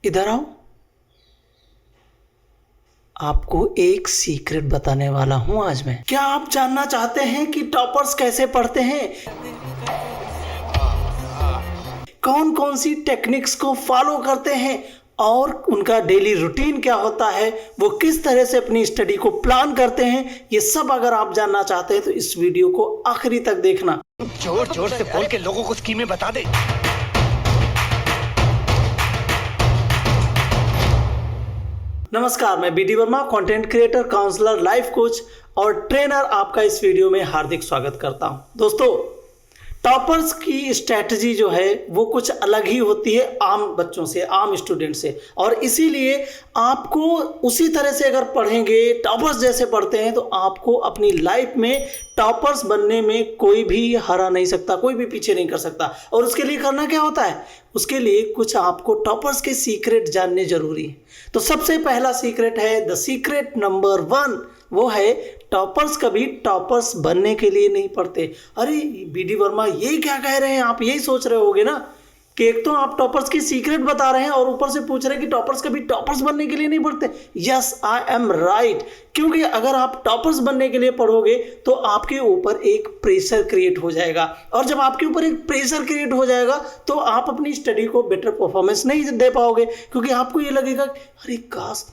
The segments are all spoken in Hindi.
इधर आओ। आपको एक सीक्रेट बताने वाला हूं आज मैं। क्या आप जानना चाहते हैं कि टॉपर्स कैसे पढ़ते हैं, कौन कौन सी टेक्निक्स को फॉलो करते हैं और उनका डेली रूटीन क्या होता है, वो किस तरह से अपनी स्टडी को प्लान करते हैं? ये सब अगर आप जानना चाहते हैं तो इस वीडियो को आखिरी तक देखना। जोर जोर से बोल के लोगों को स्कीमें बता दे। नमस्कार, मैं BD Verma, content creator, counsellor, life coach और ट्रेनर, आपका इस वीडियो में हार्दिक स्वागत करता हूं। दोस्तों, टॉपर्स की स्ट्रैटेजी जो है वो कुछ अलग ही होती है आम बच्चों से, आम स्टूडेंट से, और इसीलिए आपको उसी तरह से अगर पढ़ेंगे, टॉपर्स जैसे पढ़ते हैं, तो आपको अपनी लाइफ में टॉपर्स बनने में कोई भी हरा नहीं सकता, कोई भी पीछे नहीं कर सकता। और उसके लिए करना क्या होता है? उसके लिए कुछ आपको टॉपर्स के सीक्रेट जानने जरूरी है। तो सबसे पहला सीक्रेट है, द सीक्रेट नंबर 1, वो है टॉपर्स कभी टॉपर्स बनने के लिए नहीं पढ़ते। अरे बीडी वर्मा, ये क्या कह रहे हैं आप? यही सोच रहे होगे ना कि एक तो आप टॉपर्स की सीक्रेट बता रहे हैं और ऊपर से पूछ रहे हैं कि टॉपर्स कभी टॉपर्स बनने के लिए नहीं पढ़ते। Yes, I am right. क्योंकि अगर आप टॉपर्स बनने के लिए पढ़ोगे तो आपके ऊपर एक प्रेशर क्रिएट हो जाएगा, और जब आपके ऊपर एक प्रेशर क्रिएट हो जाएगा तो आप अपनी स्टडी को बेटर परफॉर्मेंस नहीं दे पाओगे, क्योंकि आपको ये लगेगा अरे काश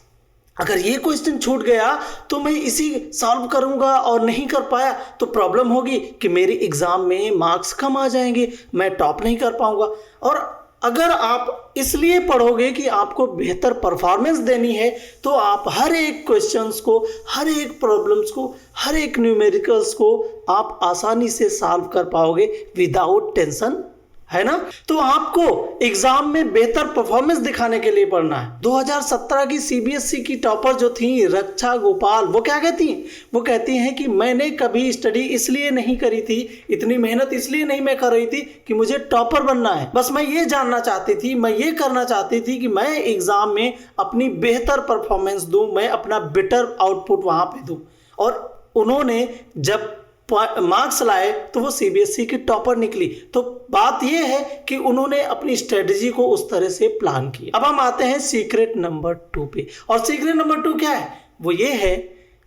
अगर ये क्वेश्चन छूट गया तो मैं इसी सॉल्व करूंगा, और नहीं कर पाया तो प्रॉब्लम होगी कि मेरे एग्जाम में मार्क्स कम आ जाएंगे, मैं टॉप नहीं कर पाऊंगा। और अगर आप इसलिए पढ़ोगे कि आपको बेहतर परफॉर्मेंस देनी है, तो आप हर एक क्वेश्चंस को, हर एक प्रॉब्लम्स को, हर एक न्यूमेरिकल्स को आप आसानी से सॉल्व कर पाओगे विदाउट टेंशन, है ना? तो आपको एग्जाम में बेहतर परफॉर्मेंस दिखाने के लिए पढ़ना है। 2017 की सीबीएसई की टॉपर जो थी रक्षा गोपाल, वो क्या कहती हैं? वो कहती हैं कि मैंने कभी स्टडी इसलिए नहीं करी थी, इतनी मेहनत इसलिए नहीं मैं कर रही थी कि मुझे टॉपर बनना है। बस मैं ये जानना चाहती थी, मैं ये करना चाहती थी कि मैं एग्जाम में अपनी बेहतर परफॉर्मेंस दूं, मैं अपना बेटर आउटपुट वहां पे दूं। और उन्होंने जब मार्क्स लाए तो वो सीबीएसई की टॉपर निकली। तो बात ये है कि उन्होंने अपनी स्ट्रेटजी को उस तरह से प्लान किया। अब हम आते हैं सीक्रेट नंबर 2 पे, और सीक्रेट नंबर 2 क्या है? वो ये है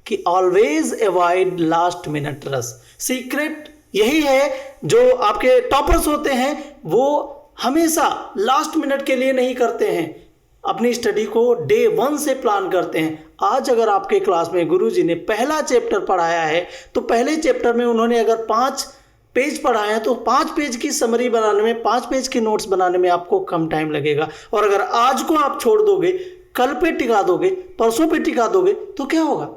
कि always avoid last minute rush. Secret यही है, जो आपके टॉपर्स होते हैं वो हमेशा लास्ट मिनट के लिए नहीं करते हैं, अपनी स्टडी को डे 1 से प्लान करते हैं। आज अगर आपके क्लास में गुरुजी ने पहला चैप्टर पढ़ाया है तो पहले चैप्टर में उन्होंने अगर 5 पेज पढ़ाए हैं तो 5 पेज की समरी बनाने में, 5 पेज की नोट्स बनाने में आपको कम टाइम लगेगा। और अगर आज को आप छोड़ दोगे, कल पे टिका दोगे, परसों पे टिका दोगे, तो क्या होगा?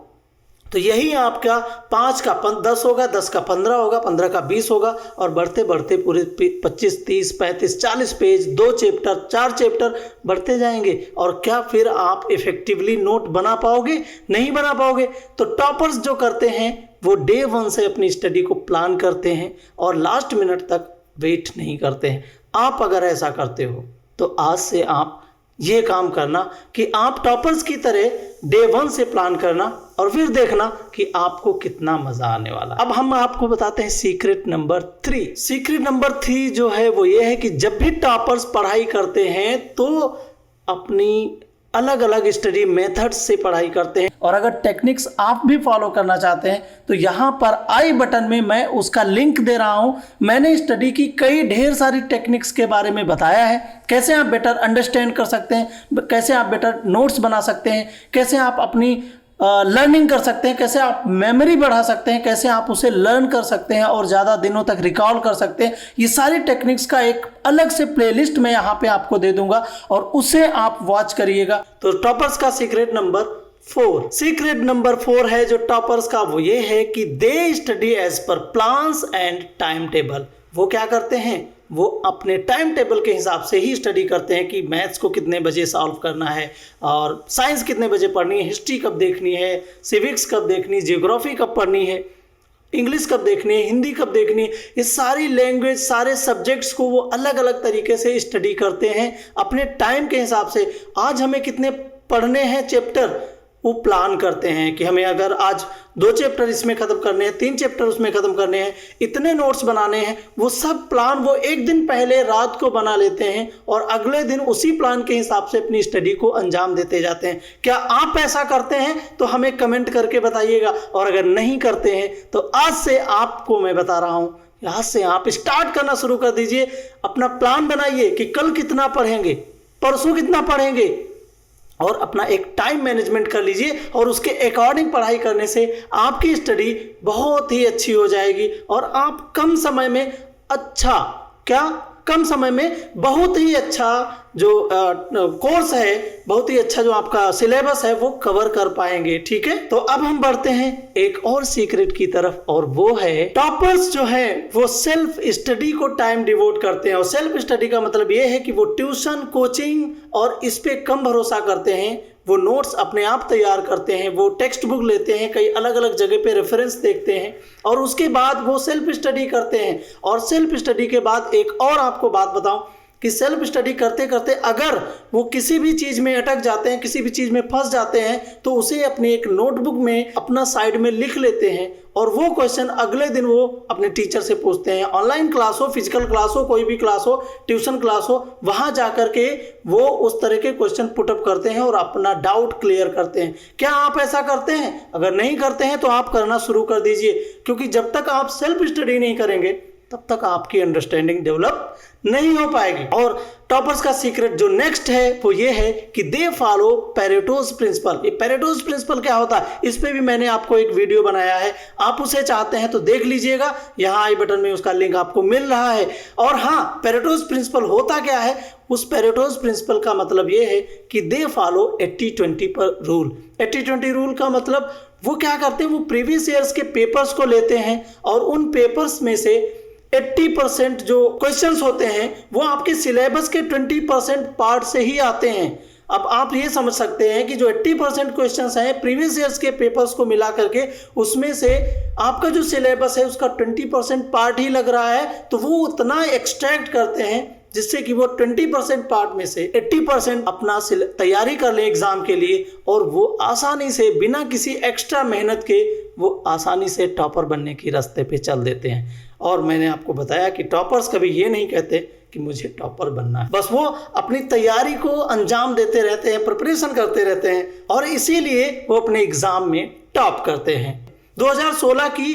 तो यही आपका 5 का 10 होगा, 10 का 15 होगा, 15 का 20 होगा, और बढ़ते बढ़ते पूरे 25, 30, 35, 40 पेज, 2 चैप्टर, 4 चैप्टर बढ़ते जाएंगे। और क्या फिर आप इफेक्टिवली नोट बना पाओगे? नहीं बना पाओगे। तो टॉपर्स जो करते हैं वो डे 1 से अपनी स्टडी को प्लान करते हैं और लास्ट मिनट तक वेट नहीं करते हैं। आप अगर ऐसा करते हो तो आज से आप ये काम करना कि आप टॉपर्स की तरह डे 1 से प्लान करना, और फिर देखना कि आपको कितना मजा आने वाला। अब हम आपको बताते हैं सीक्रेट नंबर 3। सीक्रेट नंबर 3 जो है वो ये है कि जब भी टॉपर्स पढ़ाई करते हैं तो अपनी अलग अलग स्टडी मेथड्स से पढ़ाई करते हैं। और अगर टेक्निक्स आप भी फॉलो करना चाहते हैं तो यहाँ पर आई बटन में मैं उसका लिंक दे रहा हूँ। मैंने स्टडी की कई ढेर सारी टेक्निक्स के बारे में बताया है, कैसे आप बेटर अंडरस्टैंड कर सकते हैं, कैसे आप बेटर नोट्स बना सकते हैं, कैसे आप अपनी लर्निंग कर सकते हैं, कैसे आप मेमोरी बढ़ा सकते हैं, कैसे आप उसे लर्न कर सकते हैं और ज़्यादा दिनों तक रिकॉल कर सकते हैं। ये सारी टेक्निक्स का एक अलग से प्लेलिस्ट मैं यहाँ पे आपको दे दूंगा और उसे आप वॉच करिएगा। तो टॉपर्स का सीक्रेट नंबर 4, सीक्रेट नंबर 4 है जो टॉपर्स का, वो ये है कि they study as per plans and time table. वो क्या करते हैं? वो अपने टाइम टेबल के हिसाब से ही स्टडी करते हैं कि मैथ्स को कितने बजे सॉल्व करना है, और साइंस कितने बजे पढ़नी है, हिस्ट्री कब देखनी है, सिविक्स कब देखनी है, जियोग्राफी कब पढ़नी है, इंग्लिश कब देखनी है, हिंदी कब देखनी है। ये सारी लैंग्वेज, सारे सब्जेक्ट्स को वो अलग अलग तरीके से स्टडी करते हैं अपने टाइम के हिसाब से। आज हमें कितने पढ़ने हैं चैप्टर, वो प्लान करते हैं कि हमें अगर आज 2 चैप्टर इसमें ख़त्म करने हैं, 3 चैप्टर उसमें ख़त्म करने हैं, इतने नोट्स बनाने हैं, वो सब प्लान वो एक दिन पहले रात को बना लेते हैं और अगले दिन उसी प्लान के हिसाब से अपनी स्टडी को अंजाम देते जाते हैं। क्या आप ऐसा करते हैं? तो हमें कमेंट करके बताइएगा, और अगर नहीं करते हैं तो आज से आपको मैं बता रहा हूँ, आज से आप स्टार्ट करना शुरू कर दीजिए। अपना प्लान बनाइए कि कल कितना पढ़ेंगे, परसों कितना पढ़ेंगे, और अपना एक टाइम मैनेजमेंट कर लीजिए, और उसके अकॉर्डिंग पढ़ाई करने से आपकी स्टडी बहुत ही अच्छी हो जाएगी और आप कम समय में कम समय में बहुत ही अच्छा जो कोर्स है, बहुत ही अच्छा जो आपका सिलेबस है वो कवर कर पाएंगे। ठीक है, तो अब हम बढ़ते हैं एक और सीक्रेट की तरफ, और वो है टॉपर्स जो है वो सेल्फ स्टडी को टाइम डिवोट करते हैं। और सेल्फ स्टडी का मतलब ये है कि वो ट्यूशन, कोचिंग और इस पे कम भरोसा करते हैं। वो नोट्स अपने आप तैयार करते हैं, वो टेक्स्ट बुक लेते हैं, कई अलग अलग जगह पे रेफरेंस देखते हैं और उसके बाद वो सेल्फ स्टडी करते हैं। और सेल्फ स्टडी के बाद एक और आपको बात बताऊं कि सेल्फ स्टडी करते करते अगर वो किसी भी चीज़ में अटक जाते हैं, किसी भी चीज़ में फंस जाते हैं, तो उसे अपनी एक नोटबुक में अपना साइड में लिख लेते हैं और वो क्वेश्चन अगले दिन वो अपने टीचर से पूछते हैं। ऑनलाइन क्लास हो, फिजिकल क्लास हो, कोई भी क्लास हो, ट्यूशन क्लास हो, वहाँ जा कर के वो उस तरह के क्वेश्चन पुटअप करते हैं और अपना डाउट क्लियर करते हैं। क्या आप ऐसा करते हैं? अगर नहीं करते हैं तो आप करना शुरू कर दीजिए, क्योंकि जब तक आप सेल्फ स्टडी नहीं करेंगे तब तक आपकी अंडरस्टैंडिंग डेवलप नहीं हो पाएगी। और टॉपर्स का सीक्रेट जो नेक्स्ट है वो ये है कि दे फॉलो पेरेटोज प्रिंसिपल। ये पेरेटोज प्रिंसिपल क्या होता है, इस पे भी मैंने आपको एक वीडियो बनाया है, आप उसे चाहते हैं तो देख लीजिएगा, यहाँ आई बटन में उसका लिंक आपको मिल रहा है। और हाँ, पेरेटोज प्रिंसिपल होता क्या है, उस पेरेटोज प्रिंसिपल का मतलब ये है कि दे फॉलो 80-20 पर रूल। 80-20 रूल का मतलब वो क्या करते हैं, वो प्रीवियस ईयर्स के पेपर्स को लेते हैं और उन पेपर्स में से 80% जो क्वेश्चंस होते हैं वो आपके सिलेबस के 20% पार्ट से ही आते हैं। अब आप ये समझ सकते हैं कि जो 80% क्वेश्चंस हैं प्रीवियस ईयर्स के पेपर्स को मिला करके, उसमें से आपका जो सिलेबस है उसका 20% पार्ट ही लग रहा है, तो वो उतना एक्सट्रैक्ट करते हैं जिससे कि वो 20% पार्ट में से 80% अपना तैयारी कर ले एग्जाम के लिए, और वो आसानी से बिना किसी एक्स्ट्रा मेहनत के वो आसानी से टॉपर बनने की रास्ते पे चल देते हैं। और मैंने आपको बताया कि टॉपर्स कभी ये नहीं कहते कि मुझे टॉपर बनना है, बस वो अपनी तैयारी को अंजाम देते रहते हैं, प्रिपरेशन करते रहते हैं, और इसीलिए वो अपने एग्जाम में टॉप करते हैं। 2016 की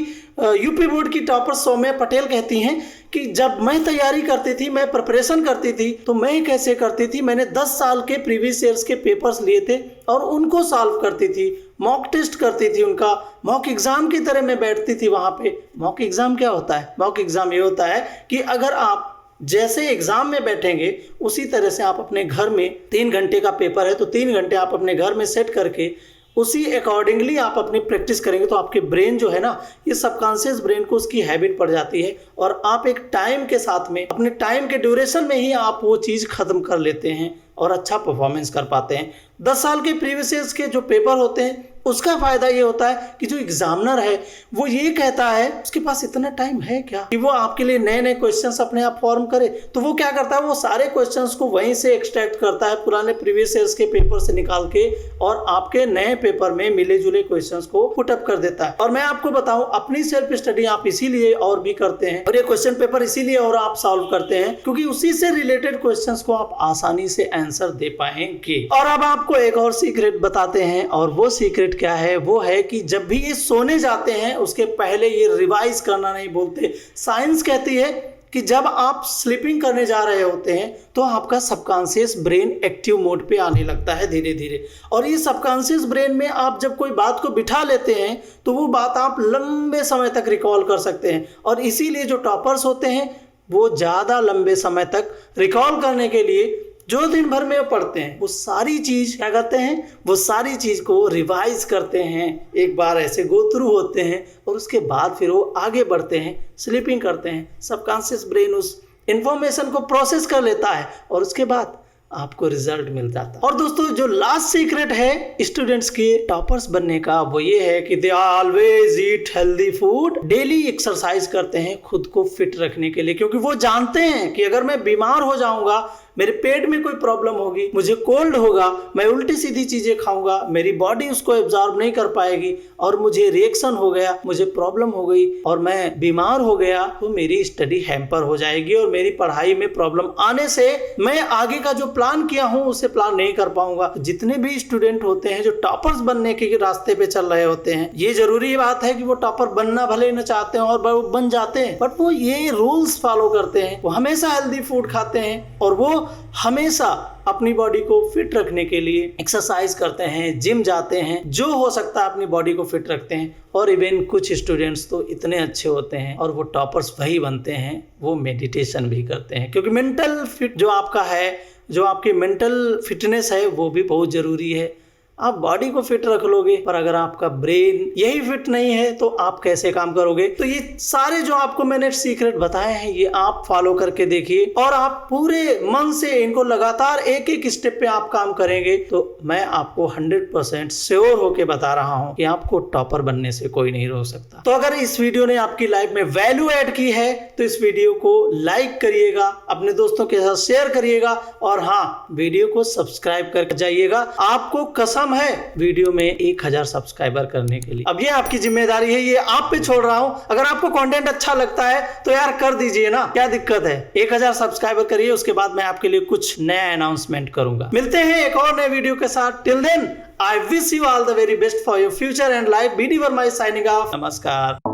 यूपी बोर्ड की टॉपर सौम्या पटेल कहती हैं कि जब मैं तैयारी करती थी, मैं प्रिपरेशन करती थी, तो मैं कैसे करती थी, मैंने 10 साल के प्रीवियस ईयर्स के पेपर्स लिए थे और उनको सॉल्व करती थी, मॉक टेस्ट करती थी, उनका मॉक एग्जाम की तरह मैं बैठती थी वहाँ पे। मॉक एग्जाम क्या होता है? मॉक एग्जाम ये होता है कि अगर आप जैसे एग्जाम में बैठेंगे उसी तरह से आप अपने घर में, 3 घंटे का पेपर है तो 3 घंटे आप अपने घर में सेट करके उसी अकॉर्डिंगली आप अपनी प्रैक्टिस करेंगे, तो आपके ब्रेन जो है ना, ये सबकॉन्शियस ब्रेन को उसकी हैबिट पड़ जाती है और आप एक टाइम के साथ में, अपने टाइम के ड्यूरेशन में ही आप वो चीज़ खत्म कर लेते हैं और अच्छा परफॉर्मेंस कर पाते हैं। 10 साल के प्रीवियस ईयर्स के जो पेपर होते हैं उसका फ़ायदा ये होता है कि जो एग्जामिनर है वो ये कहता है, उसके पास इतना टाइम है क्या कि वो आपके लिए नए नए क्वेश्चंस अपने आप फॉर्म करे, तो वो क्या करता है, वो सारे क्वेश्चंस को वहीं से एक्सट्रैक्ट करता है पुराने प्रीवियस ईयर्स के पेपर से निकाल के, और आपके नए पेपर में मिले जुले क्वेश्चंस को पुटअप कर देता है। और मैं आपको बताऊं, अपनी सेल्फ स्टडी आप इसीलिए और भी करते हैं, और ये क्वेश्चन पेपर इसीलिए और आप सॉल्व करते हैं क्योंकि उसी से रिलेटेड क्वेश्चंस को आप आसानी से आंसर दे पाएंगे। और अब आपको एक और सीक्रेट बताते हैं, और वो सीक्रेट क्या है, वो है कि जब भी ये सोने जाते हैं उसके पहले ये रिवाइज करना नहीं बोलते। साइंस कहती है कि जब आप स्लीपिंग करने जा रहे होते हैं तो आपका सबकॉन्शियस ब्रेन एक्टिव मोड पे आने लगता है धीरे धीरे, और ये सबकॉन्शियस ब्रेन में आप जब कोई बात को बिठा लेते हैं तो वो बात आप लंबे समय तक रिकॉल कर सकते हैं। और इसीलिए जो टॉपर्स होते हैं वो ज़्यादा लंबे समय तक रिकॉल करने के लिए जो दिन भर में पढ़ते हैं वो सारी चीज़ क्या करते हैं, वो सारी चीज़ को रिवाइज करते हैं, एक बार ऐसे गो थ्रू होते हैं और उसके बाद फिर वो आगे बढ़ते हैं, स्लीपिंग करते हैं। सबकॉन्शियस ब्रेन उस इंफॉर्मेशन को प्रोसेस कर लेता है और उसके बाद आपको रिजल्ट मिल जाता है। और दोस्तों, जो लास्ट सीक्रेट है स्टूडेंट्स के टॉपर्स बनने का, वो ये है कि they always eat healthy food, daily exercise करते हैं खुद को फिट रखने के लिए, क्योंकि वो जानते हैं कि अगर मैं बीमार हो जाऊंगा, मेरे पेट में कोई प्रॉब्लम होगी, मुझे कोल्ड होगा, मैं उल्टी सीधी चीजें खाऊंगा, मेरी बॉडी उसको एब्जॉर्ब नहीं कर पाएगी और मुझे रिएक्शन हो गया, मुझे प्रॉब्लम हो गई और मैं बीमार हो गया, तो मेरी स्टडी हैम्पर हो जाएगी और मेरी पढ़ाई में प्रॉब्लम आने से मैं आगे का जो प्लान किया हूं उसे प्लान नहीं कर पाऊंगा। तो जितने भी स्टूडेंट होते हैं जो टॉपर्स बनने के रास्ते पे चल रहे होते हैं, ये जरूरी बात है कि वो टॉपर बनना भले न चाहते हैं और वो बन जाते हैं, बट वो ये रूल्स फॉलो करते हैं, वो हमेशा हेल्दी फूड खाते हैं और वो हमेशा अपनी बॉडी को फिट रखने के लिए एक्सरसाइज करते हैं, जिम जाते हैं, जो हो सकता है अपनी बॉडी को फिट रखते हैं। और इवन कुछ स्टूडेंट्स तो इतने अच्छे होते हैं और वो टॉपर्स वही बनते हैं, वो मेडिटेशन भी करते हैं, क्योंकि मेंटल फिट जो आपका है, जो आपकी मेंटल फिटनेस है, वो भी बहुत जरूरी है। आप बॉडी को फिट रख लोगे, पर अगर आपका ब्रेन यही फिट नहीं है तो आप कैसे काम करोगे। तो ये सारे जो आपको मैंने सीक्रेट बताए हैं, ये आप फॉलो करके देखिए और आप पूरे मन से इनको लगातार एक एक स्टेप पे आप काम करेंगे, तो मैं आपको 100% श्योर होके बता रहा हूं कि आपको टॉपर बनने से कोई नहीं रोक सकता। तो अगर इस वीडियो ने आपकी लाइफ में वैल्यू ऐड की है तो इस वीडियो को लाइक करिएगा, अपने दोस्तों के साथ शेयर करिएगा और हाँ, वीडियो को सब्सक्राइब करके जाइएगा। आपको कसम है वीडियो में 1000 सब्सक्राइबर करने के लिए। अब ये आपकी जिम्मेदारी है, ये आप पे छोड़ रहा हूं। अगर आपको कंटेंट अच्छा लगता है तो यार कर दीजिए ना, क्या दिक्कत है। 1000 सब्सक्राइबर करिए, उसके बाद मैं आपके लिए कुछ नया अनाउंसमेंट करूंगा। मिलते हैं एक और नए वीडियो के साथ। Till then I wish you all the very best for your future and life. BD Verma is signing off. नमस्कार।